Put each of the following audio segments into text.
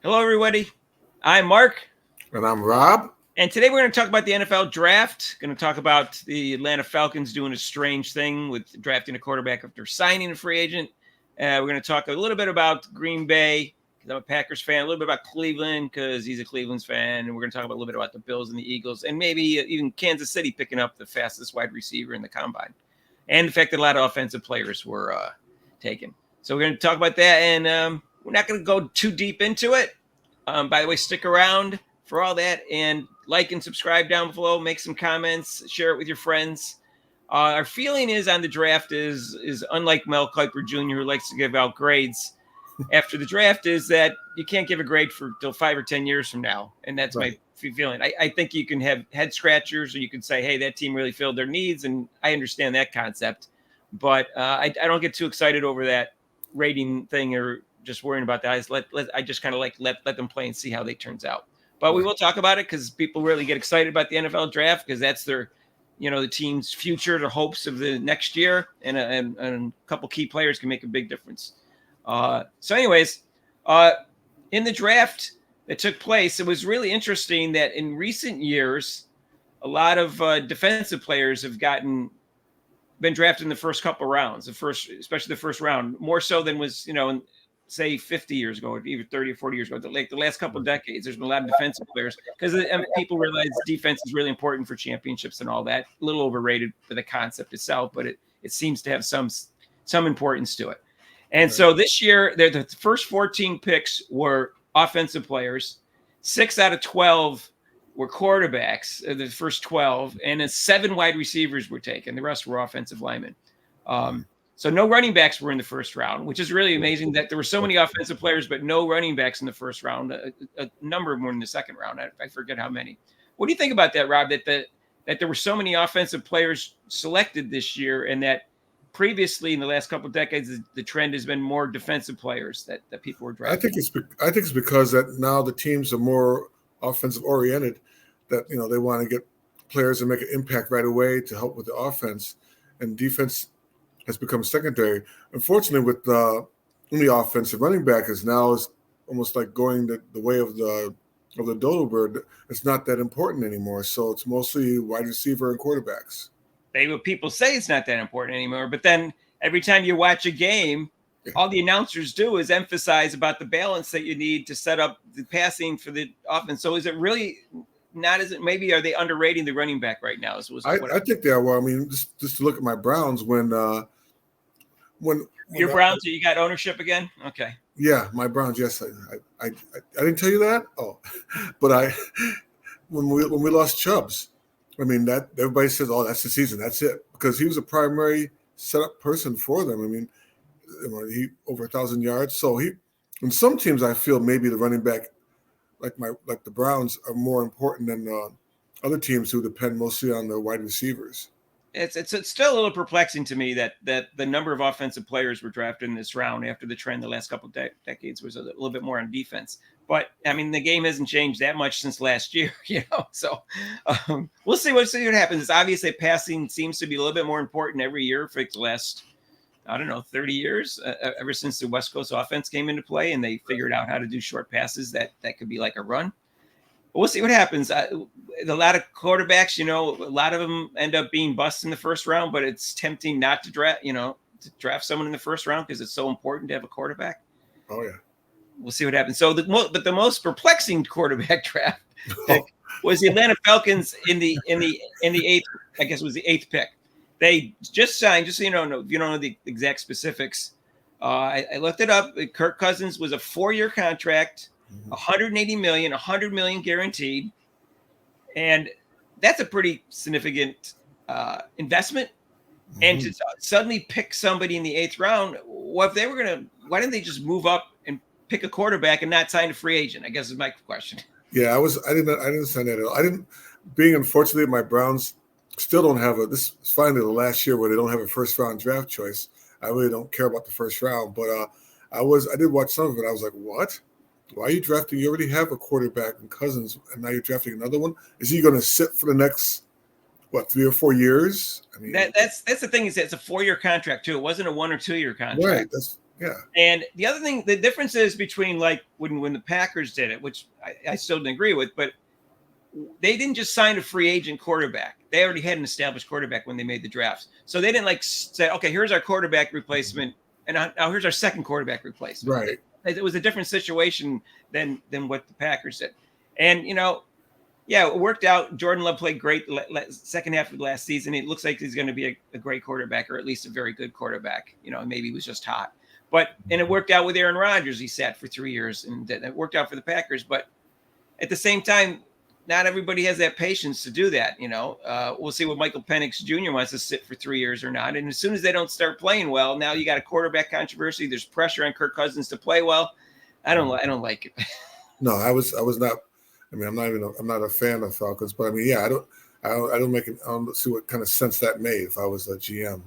Hello, everybody. I'm Mark, And I'm Rob. and today we're going to talk about the NFL draft. Going to talk about the Atlanta Falcons doing a strange thing with drafting a quarterback after signing a free agent. We're going to talk a little bit about Green Bay because I'm a Packers fan, a little bit about Cleveland because he's a Cleveland fan, and we're going to talk about a little bit about the Bills and the Eagles, and maybe even Kansas City picking up the fastest wide receiver in the combine, and the fact that a lot of offensive players were taken. So we're going to talk about that, and we're not going to go too deep into it. By the way, stick around for all that and like and subscribe down below. Make some comments, share it with your friends. Our feeling is on the draft is unlike Mel Kiper Jr., who likes to give out grades after the draft, is that you can't give a grade for till 5 or 10 years from now, and that's Right. my feeling. I think you can have head scratchers, or you can say, hey, that team really filled their needs, and I understand that concept, but I don't get too excited over that rating thing or just worrying about that. I just kind of like let them play and see how they turns out. But we Right. will talk about it because people really get excited about the NFL draft because that's their, the team's future, the hopes of the next year, and a couple key players can make a big difference. Anyways, in the draft that took place, it was really interesting that in recent years, a lot of defensive players have been drafted in the first couple rounds, especially the first round, more so than was, say 50 years ago, or even 30 or 40 years ago. Like the last couple of decades, there's been a lot of defensive players because people realize defense is really important for championships and all that. A little overrated for the concept itself, but it seems to have some importance to it. And so this year, the first 14 picks were offensive players. 6 out of 12 were quarterbacks, the first 12, and then 7 wide receivers were taken. The rest were offensive linemen. So no running backs were in the first round, which is really amazing that there were so many offensive players, but no running backs in the first round. A number of them were in the second round. I forget how many. What do you think about that, Rob? That there were so many offensive players selected this year, and that previously in the last couple of decades, the trend has been more defensive players that people were drafting. I think it's because that now the teams are more offensive oriented. That they want to get players to make an impact right away to help with the offense, and defense has become secondary. Unfortunately, with the offensive running back is almost like going the way of the dodo bird. It's not that important anymore. So it's mostly wide receiver and quarterbacks. People say it's not that important anymore, but then every time you watch a game, all the announcers do is emphasize about the balance that you need to set up the passing for the offense. So is it really not? Is it maybe are they underrating the running back right now? I think they are. Well, I mean, just to look at my Browns when your Browns, you got ownership again? Okay. Yeah, my Browns. Yes, I didn't tell you that. Oh, but when we lost Chubbs, I mean that everybody says, "Oh, that's the season. That's it," because he was a primary setup person for them. I mean, he over 1,000 yards. So in some teams, I feel maybe the running back, like the Browns, are more important than other teams who depend mostly on the wide receivers. It's still a little perplexing to me that the number of offensive players were drafted in this round after the trend the last couple of decades was a little bit more on defense. But I mean, the game hasn't changed that much since last year, So we'll see what happens. It's obvious that passing seems to be a little bit more important every year for the last 30 years, ever since the West Coast offense came into play and they figured out how to do short passes that could be like a run. We'll see what happens. A lot of quarterbacks, a lot of them end up being busts in the first round, but it's tempting not to draft someone in the first round because it's so important to have a quarterback. Oh yeah. We'll see what happens. So the most perplexing quarterback draft pick was the Atlanta Falcons in the eighth. I guess it was the 8th pick. They just signed. Just so you don't know, if you don't know the exact specifics, I looked it up. Kirk Cousins was a 4-year contract. 180 million, 100 million guaranteed, and that's a pretty significant investment. And to suddenly pick somebody in the 8th round, why didn't they just move up and pick a quarterback and not sign a free agent? I guess is my question. Yeah, I didn't sign that at all. Being unfortunately, my Browns still don't have this is finally the last year where they don't have a first round draft choice. I really don't care about the first round, but I did watch some of it. I was like, what? Why are you drafting? You already have a quarterback in Cousins, and now you're drafting another one. Is he going to sit for the next 3 or 4 years? I mean, that's the thing is it's a 4-year contract too. It wasn't a 1 or 2 year contract. Right. Yeah. And the other thing, the difference is between like when the Packers did it, which I still didn't agree with, but they didn't just sign a free agent quarterback. They already had an established quarterback when they made the drafts. So they didn't like say, okay, here's our quarterback replacement, and now here's our second quarterback replacement. Right. It was a different situation than what the Packers did. And, yeah, it worked out. Jordan Love played great second half of the last season. It looks like he's going to be a great quarterback, or at least a very good quarterback. Maybe he was just hot. And it worked out with Aaron Rodgers. He sat for 3 years, and it worked out for the Packers. But at the same time, not everybody has that patience to do that. We'll see what Michael Penix Jr. wants to sit for 3 years or not. And as soon as they don't start playing well, now you got a quarterback controversy. There's pressure on Kirk Cousins to play well. I don't like it. No, I was not. I mean, I'm not a fan of Falcons, but I mean, yeah, I don't see what kind of sense that made if I was a GM.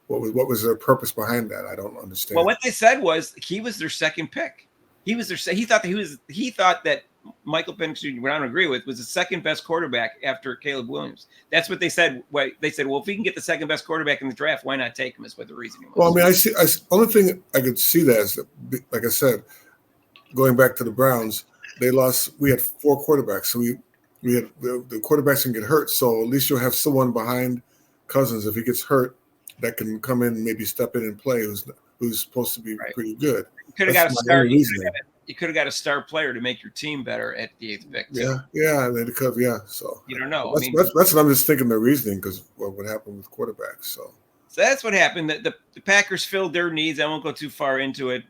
What was their purpose behind that? I don't understand. Well, what they said was he was their second pick. He thought that Michael Penix Jr., what I don't agree with, was the second best quarterback after Caleb Williams. That's what they said. They said, well, if we can get the second best quarterback in the draft, why not take him? Is what the reasoning was. Well, I mean, only thing I could see that is that, like I said, going back to the Browns, they lost. We had 4 quarterbacks, so we had the quarterbacks can get hurt. So at least you'll have someone behind Cousins if he gets hurt that can come in, maybe step in and play. Who's supposed to be pretty good. You could have got a star. You could have got a star player to make your team better at the 8th pick. Yeah, they could have. Yeah, so you don't know. That's what I'm just thinking. The reasoning because what happened with quarterbacks. So that's what happened. The Packers filled their needs. I won't go too far into it.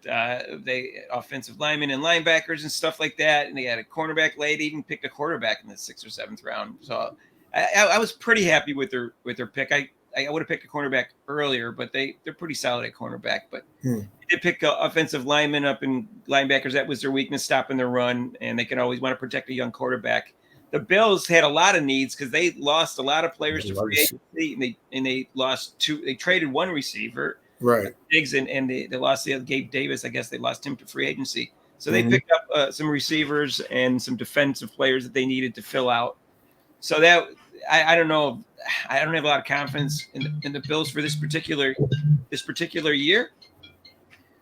They offensive linemen and linebackers and stuff like that, and they had a cornerback late. Even picked a quarterback in the 6th or 7th round. So I was pretty happy with their pick. I would have picked a cornerback earlier, but they're pretty solid at cornerback. But they did pick offensive linemen up and linebackers. That was their weakness, stopping the run, and they can always want to protect a young quarterback. The Bills had a lot of needs because they lost a lot of players to free agency, and they lost 2. They traded 1 receiver, right? Diggs, and they lost the other Gabe Davis. I guess they lost him to free agency. So they picked up some receivers and some defensive players that they needed to fill out. So that I don't know. I don't have a lot of confidence in the Bills for this particular year.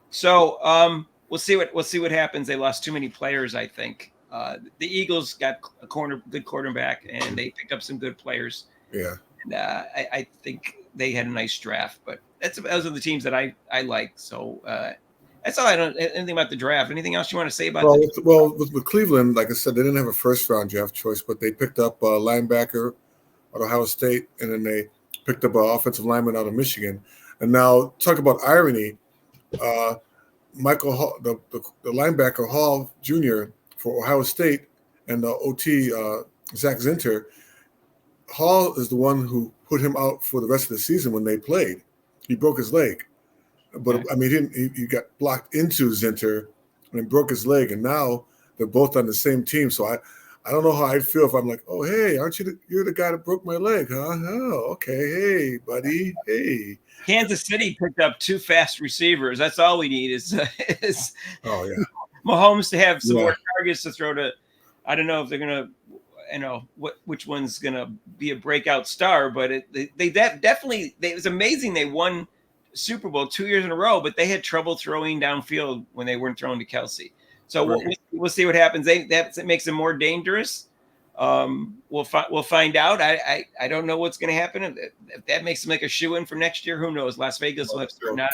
So we'll see what happens. They lost too many players, I think. The Eagles got a good quarterback, and they picked up some good players. Yeah. And I think they had a nice draft, but those are the teams that I like. So that's all. I don't anything about the draft. Anything else you want to say about? With Cleveland, like I said, they didn't have a first round draft choice, but they picked up a linebacker at Ohio State, and then they picked up an offensive lineman out of Michigan. And now, talk about irony. Michael Hall, the linebacker Hall Jr. for Ohio State, and the OT Zach Zinter. Hall is the one who put him out for the rest of the season when they played. He broke his leg, but I mean, he got blocked into Zinter and broke his leg, and now they're both on the same team. So I don't know how I'd feel if I'm like, oh, hey, aren't you're the guy that broke my leg, huh? Oh, okay. Hey, buddy. Hey. Kansas City picked up 2 fast receivers. That's all we need is oh, yeah. Mahomes to have some more targets to throw to. I don't know if they're going to, which one's going to be a breakout star, but they definitely, it was amazing. They won Super Bowl 2 years in a row, but they had trouble throwing downfield when they weren't throwing to Kelsey. So we'll see what happens. That makes them more dangerous. We'll find out. I don't know what's going to happen. If that makes them like a shoe-in for next year, who knows? Las Vegas will have to not.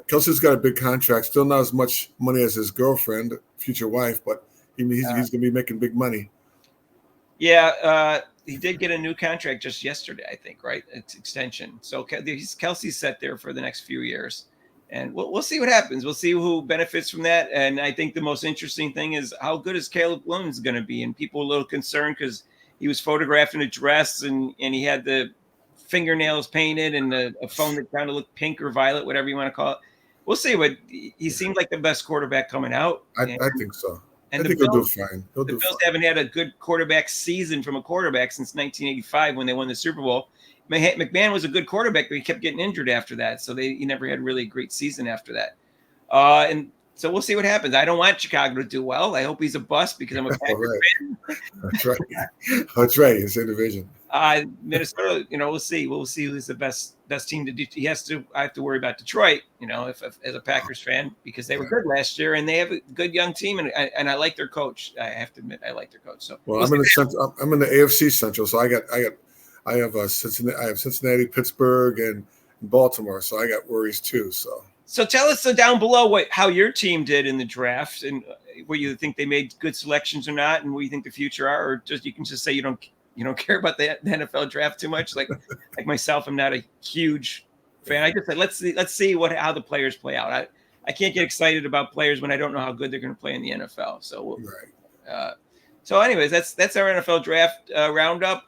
Kelsey's got a big contract. Still not as much money as his girlfriend, future wife, but he's going to be making big money. Yeah, he did get a new contract just yesterday, I think, right? It's extension. So Kelsey's set there for the next few years. And we'll see what happens. We'll see who benefits from that. And I think the most interesting thing is how good is Caleb Williams going to be? And people are a little concerned because he was photographed in a dress and he had the fingernails painted and a phone that kind of looked pink or violet, whatever you want to call it. We'll see. But he seemed like the best quarterback coming out. I think so. And I think he'll do fine. The Bills haven't had a good quarterback season from a quarterback since 1985 when they won the Super Bowl. McMahon was a good quarterback, but he kept getting injured after that. So he never had really a great season after that. And So we'll see what happens. I don't want Chicago to do well. I hope he's a bust because I'm a Packers fan. That's right. That's right. It's in division. Minnesota, we'll see. We'll see who's the best team to do. I have to worry about Detroit, if as a Packers fan, because they were good last year and they have a good young team, and I like their coach. I have to admit, I like their coach. So I'm in the AFC Central, so I have Cincinnati, Pittsburgh, and Baltimore, so I got worries too. So tell us down below how your team did in the draft and where you think they made good selections or not, and what you think the future are, or just you can just say you don't care about the NFL draft too much. Like myself, I'm not a huge fan. I just said let's see how the players play out. I can't get excited about players when I don't know how good they're going to play in the NFL. So so anyways, that's our NFL draft roundup.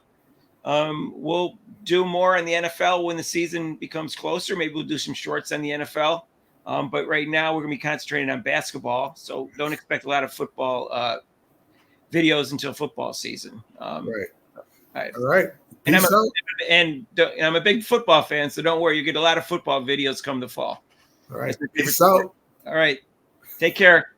We'll do more on the NFL when the season becomes closer. Maybe we'll do some shorts on the NFL. But right now we're going to be concentrating on basketball. So don't expect a lot of football videos until football season. All right. And I'm a big football fan, so don't worry. You get a lot of football videos come the fall. All right. Peace out. All right. Take care.